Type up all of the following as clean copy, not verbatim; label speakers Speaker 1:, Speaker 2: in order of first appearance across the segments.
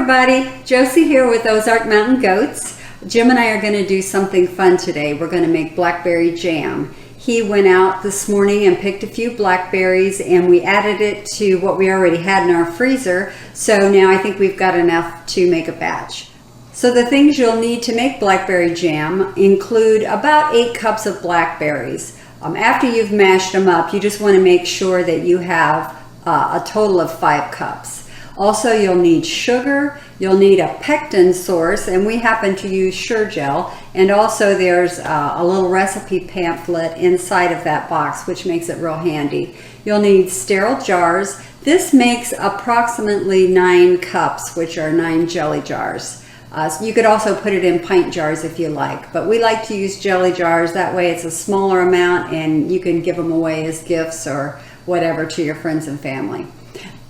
Speaker 1: everybody, Josie here with Ozark Mountain Goats. Jim and I are going to do something fun today. We're going to make blackberry jam. He went out this morning and picked a few blackberries and we added it to what we already had in our freezer. So now I think we've got enough to make a batch. So the things you'll need to make blackberry jam include about 8 cups of blackberries. After you've mashed them up, you just want to make sure that you have a total of 5 cups. Also, you'll need sugar, you'll need a pectin source, and we happen to use Sure Gel, and also there's a little recipe pamphlet inside of that box, which makes it real handy. You'll need sterile jars. This makes approximately 9 cups, which are 9 jelly jars. So you could also put it in pint jars if you like, but we like to use jelly jars. That way it's a smaller amount and you can give them away as gifts or whatever to your friends and family.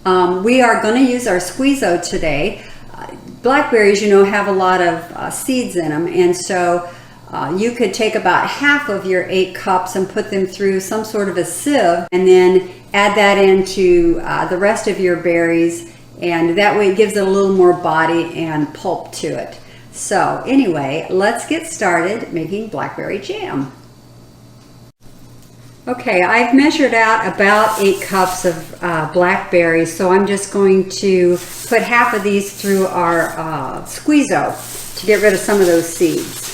Speaker 1: We are going to use our squeeze-o today. Blackberries, you know, have a lot of seeds in them, and so you could take about half of your 8 cups and put them through some sort of a sieve, and then add that into the rest of your berries, and that way it gives it a little more body and pulp to it. So anyway, let's get started making blackberry jam. Okay, I've measured out about 8 cups of blackberries, so I'm just going to put half of these through our squeeze-o to get rid of some of those seeds.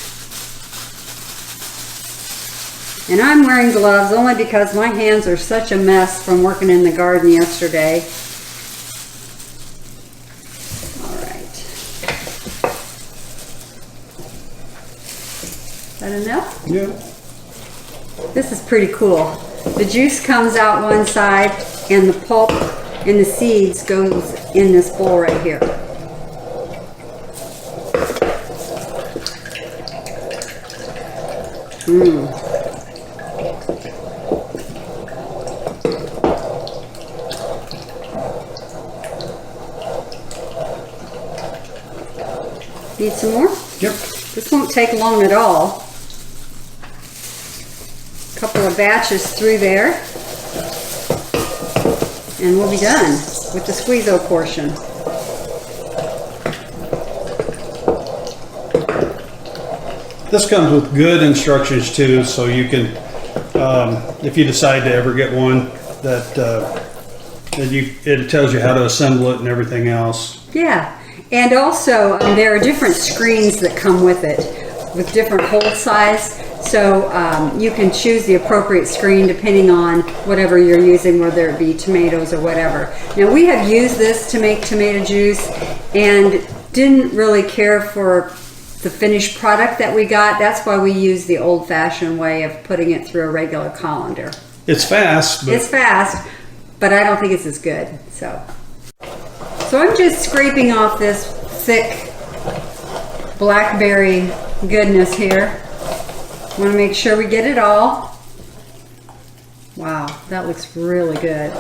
Speaker 1: And I'm wearing gloves only because my hands are such a mess from working in the garden yesterday. All right. Is that enough?
Speaker 2: Yeah.
Speaker 1: This is pretty cool. The juice comes out one side and the pulp and the seeds goes in this bowl right here. Need some more?
Speaker 2: Yep.
Speaker 1: This won't take long at all. Couple of batches through there and we'll be done with the squeeze-o portion.
Speaker 2: This comes with good instructions too, so you can, if you decide to ever get one, it tells you how to assemble it and everything else.
Speaker 1: Yeah, and also there are different screens that come with it with different hole size. So you can choose the appropriate screen depending on whatever you're using, whether it be tomatoes or whatever. Now we have used this to make tomato juice and didn't really care for the finished product that we got. That's why we use the old-fashioned way of putting it through a regular colander.
Speaker 2: It's fast.
Speaker 1: It's fast, but I don't think it's as good. So I'm just scraping off this thick blackberry goodness here. Want to make sure we get it all. Wow, that looks really good.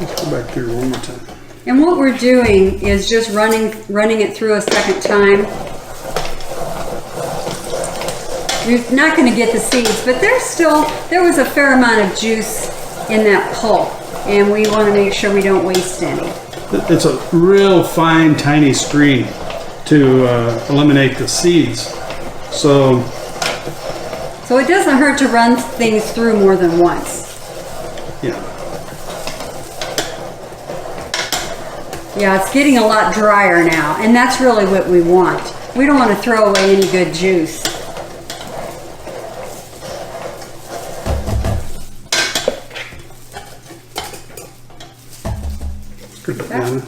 Speaker 2: Let's go back here one more time.
Speaker 1: And what we're doing is just running it through a second time. You're not going to get the seeds, but there was a fair amount of juice in that pulp, and we want to make sure we don't waste any.
Speaker 2: It's a real fine, tiny screen to eliminate the seeds. So
Speaker 1: it doesn't hurt to run things through more than once.
Speaker 2: Yeah.
Speaker 1: Yeah, it's getting a lot drier now, and that's really what we want. We don't want to throw away any good juice.
Speaker 2: Put it down.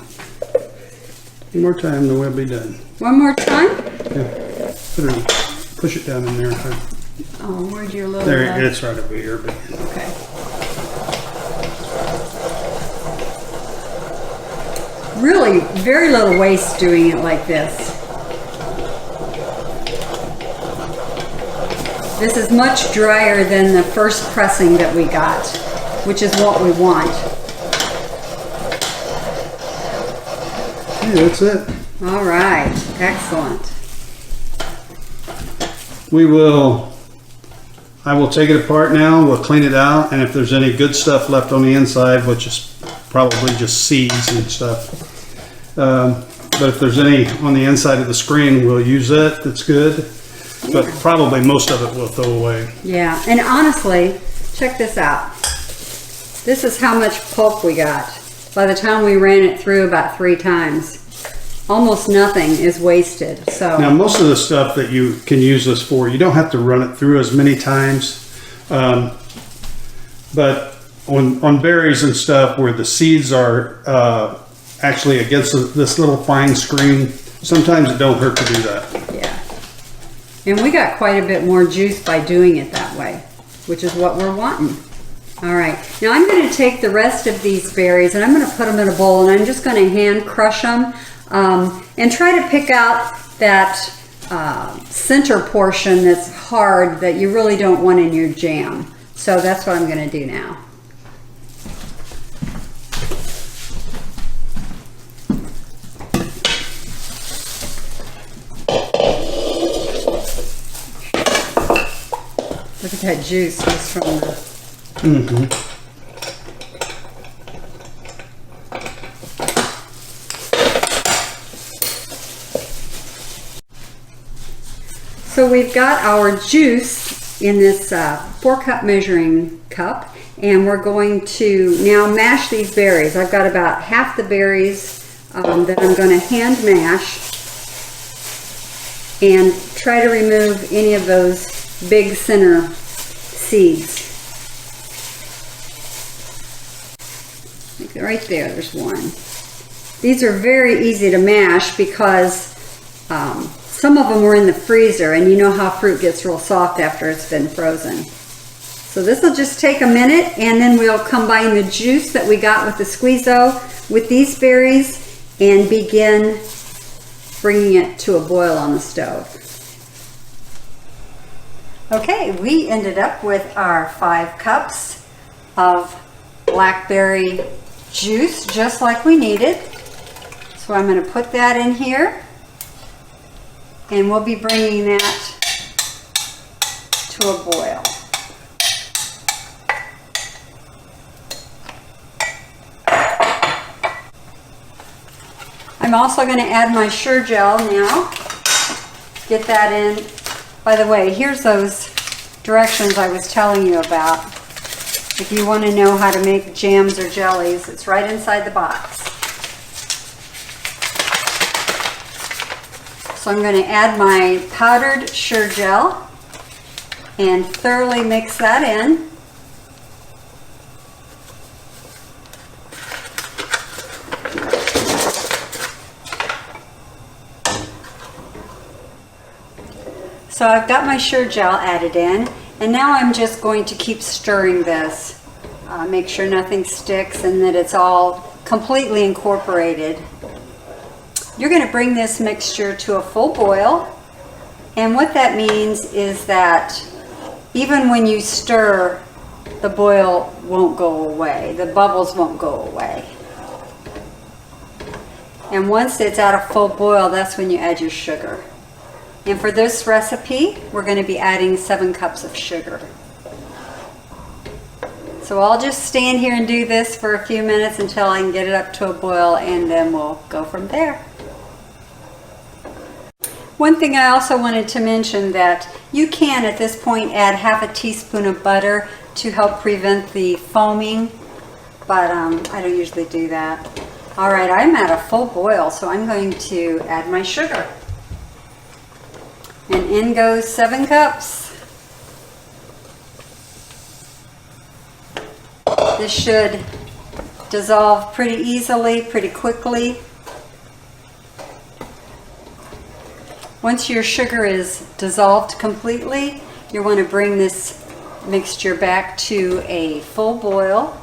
Speaker 2: One more time, then we'll be done.
Speaker 1: One more time?
Speaker 2: Yeah. Push it down in there.
Speaker 1: Oh, where'd your little...
Speaker 2: There, it's right over here. But.
Speaker 1: Okay. Really, very little waste doing it like this. This is much drier than the first pressing that we got, which is what we want.
Speaker 2: Yeah, that's it.
Speaker 1: All right, excellent.
Speaker 2: I will take it apart now, we'll clean it out, and if there's any good stuff left on the inside, which is probably just seeds and stuff, But if there's any on the inside of the screen, we'll use it. That's good. But probably most of it we'll throw away.
Speaker 1: Yeah, and honestly, check this out. This is how much pulp we got. By the time we ran it through about 3 times, almost nothing is wasted. So
Speaker 2: now most of the stuff that you can use this for, you don't have to run it through as many times. But on berries and stuff where the seeds are actually against this little fine screen, sometimes it don't hurt to do that.
Speaker 1: yeah. And we got quite a bit more juice by doing it that way, which is what we're wanting. All right, now I'm going to take the rest of these berries and I'm going to put them in a bowl, and I'm just going to hand crush them and try to pick out that center portion that's hard that you really don't want in your jam. So that's what I'm going to do now. Look at that juice just from the... So we've got our juice in this 4-cup measuring cup, and we're going to now mash these berries. I've got about half the berries that I'm going to hand mash and try to remove any of those big center seeds. Right there, there's one. These are very easy to mash because some of them were in the freezer, and you know how fruit gets real soft after it's been frozen. So this will just take a minute, and then we'll combine the juice that we got with the Squeeze-O with these berries and begin bringing it to a boil on the stove. Okay, we ended up with our 5 cups of blackberry juice, just like we needed. So I'm going to put that in here, and we'll be bringing that to a boil. I'm also going to add my Sure Gel now. Get that in. By the way, here's those directions I was telling you about. If you want to know how to make jams or jellies, it's right inside the box. So I'm going to add my powdered Sure Gel and thoroughly mix that in. So I've got my Sure Gel added in, and now I'm just going to keep stirring this. Make sure nothing sticks and that it's all completely incorporated. You're going to bring this mixture to a full boil, and what that means is that even when you stir, the boil won't go away. The bubbles won't go away. And once it's at a full boil, that's when you add your sugar. And for this recipe, we're going to be adding 7 cups of sugar. So I'll just stand here and do this for a few minutes until I can get it up to a boil, and then we'll go from there. One thing I also wanted to mention, that you can at this point add half a teaspoon of butter to help prevent the foaming, but I don't usually do that. All right, I'm at a full boil, so I'm going to add my sugar. And in goes 7 cups. This should dissolve pretty easily, pretty quickly. Once your sugar is dissolved completely, you want to bring this mixture back to a full boil,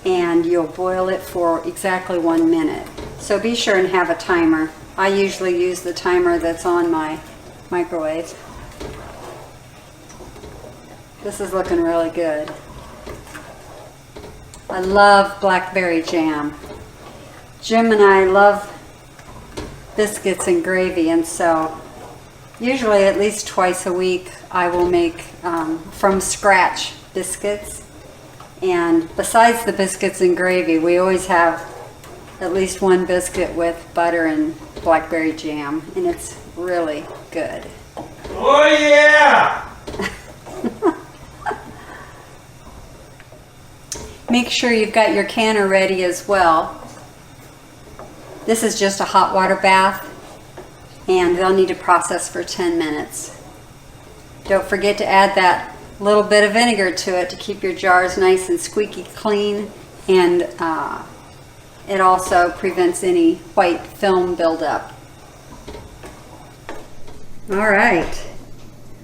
Speaker 1: and you'll boil it for exactly 1 minute. So be sure and have a timer. I usually use the timer that's on my microwave. This is looking really good. I love blackberry jam. Jim and I love biscuits and gravy, and so usually at least twice a week I will make from scratch biscuits. And besides the biscuits and gravy, we always have at least one biscuit with butter and blackberry jam, and it's really good.
Speaker 2: Oh yeah!
Speaker 1: Make sure you've got your canner ready as well. This is just a hot water bath, and they'll need to process for 10 minutes. Don't forget to add that little bit of vinegar to it to keep your jars nice and squeaky clean, and it also prevents any white film buildup. All right,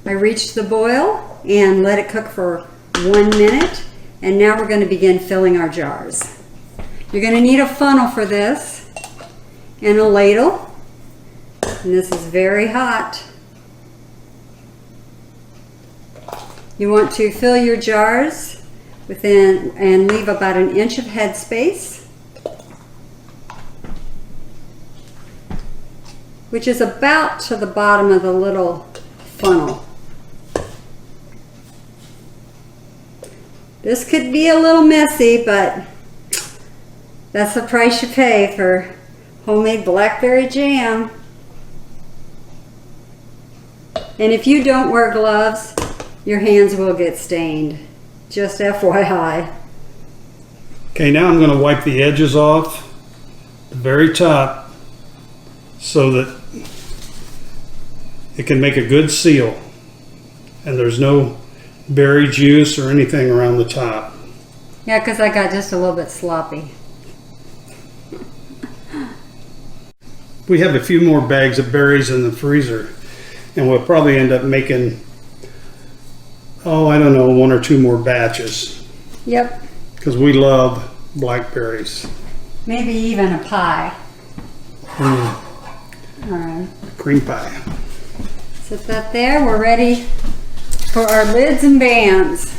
Speaker 1: I reached the boil and let it cook for 1 minute, and now we're going to begin filling our jars. You're going to need a funnel for this and a ladle, and this is very hot. You want to fill your jars within and leave about 1 inch of headspace, which is about to the bottom of the little funnel. This could be a little messy, but that's the price you pay for homemade blackberry jam. And if you don't wear gloves, your hands will get stained. Just FYI.
Speaker 2: Okay, now I'm going to wipe the edges off, the very top, so that it can make a good seal. And there's no berry juice or anything around the top.
Speaker 1: Yeah, because I got just a little bit sloppy.
Speaker 2: We have a few more bags of berries in the freezer, and we'll probably end up making, I don't know, 1 or 2 more batches.
Speaker 1: Yep.
Speaker 2: Because we love blackberries.
Speaker 1: Maybe even a pie. All right.
Speaker 2: Cream pie.
Speaker 1: Set that there. We're ready for our lids and bands.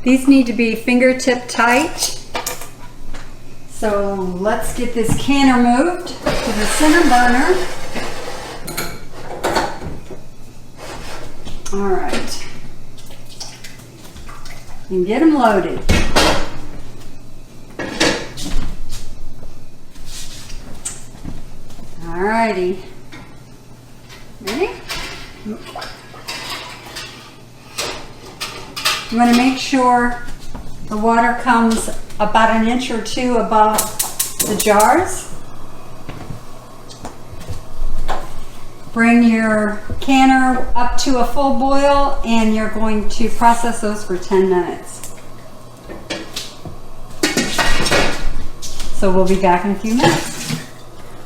Speaker 1: These need to be fingertip tight. So let's get this canner moved to the center burner. All right. And get them loaded. All righty. Ready? You want to make sure the water comes about 1 inch or 2 above the jars. Bring your canner up to a full boil, and you're going to process those for 10 minutes. So we'll be back in a few minutes.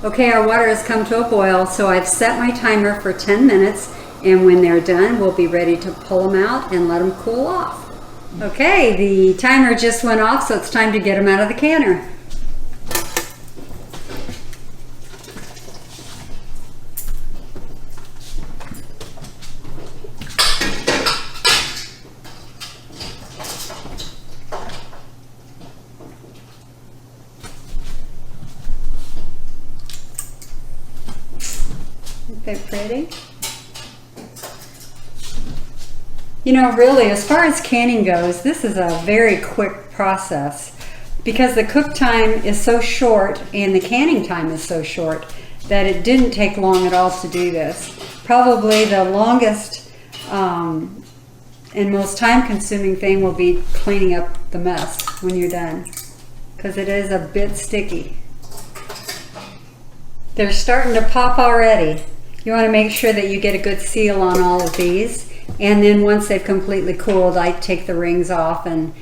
Speaker 1: Okay, our water has come to a boil, so I've set my timer for 10 minutes, and when they're done, we'll be ready to pull them out and let them cool off. Okay, the timer just went off, so it's time to get them out of the canner. Aren't they pretty? You know, really, as far as canning goes, this is a very quick process because the cook time is so short and the canning time is so short that it didn't take long at all to do this. Probably the longest and most time-consuming thing will be cleaning up the mess when you're done, because it is a bit sticky. They're starting to pop already. You want to make sure that you get a good seal on all of these. And then once they've completely cooled, I take the rings off and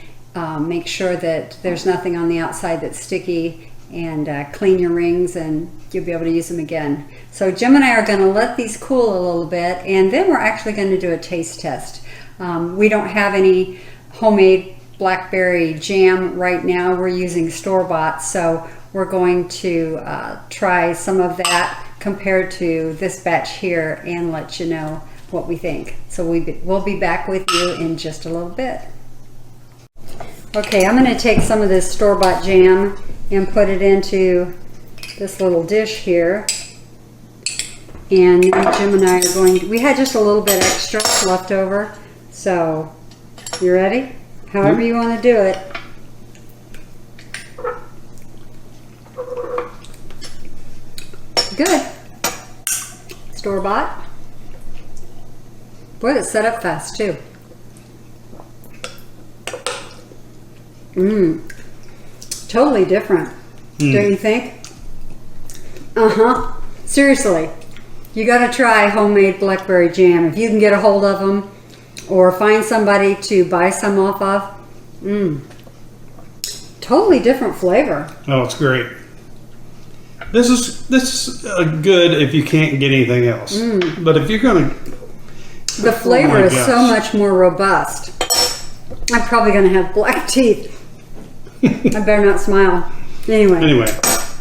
Speaker 1: make sure that there's nothing on the outside that's sticky, and clean your rings, and you'll be able to use them again. So Jim and I are going to let these cool a little bit, and then we're actually going to do a taste test. We don't have any homemade blackberry jam right now. We're using store-bought, so we're going to try some of that compared to this batch here and let you know what we think. So we'll be back with you in just a little bit. Okay, I'm going to take some of this store-bought jam and put it into this little dish here, And then Jim and I are going, we had just a little bit extra left over. So, you ready? However you want to do it. Good. Store-bought. Boy, that's set up fast too. Totally different. Don't you think? Seriously, you got to try homemade blackberry jam if you can get a hold of them, or find somebody to buy some off of. Totally different flavor.
Speaker 2: Oh, it's great. This is good if you can't get anything else. But if you're gonna,
Speaker 1: the flavor is so much more robust. I'm probably gonna have black teeth. I better not smile. Anyway,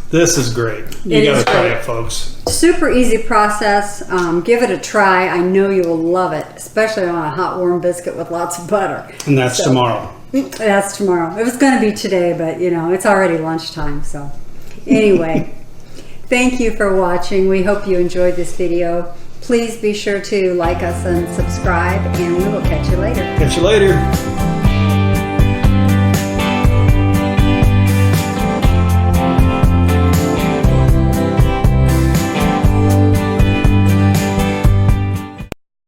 Speaker 2: this is great. You gotta try it, folks.
Speaker 1: Super easy process. Give it a try. I know you will love it, especially on a hot warm biscuit with lots of butter.
Speaker 2: And that's tomorrow.
Speaker 1: That's tomorrow. It was going to be today, but you know, it's already lunchtime. So anyway, thank you for watching. We hope you enjoyed this video. Please be sure to like us and subscribe, and we will catch you later.
Speaker 2: Catch you later.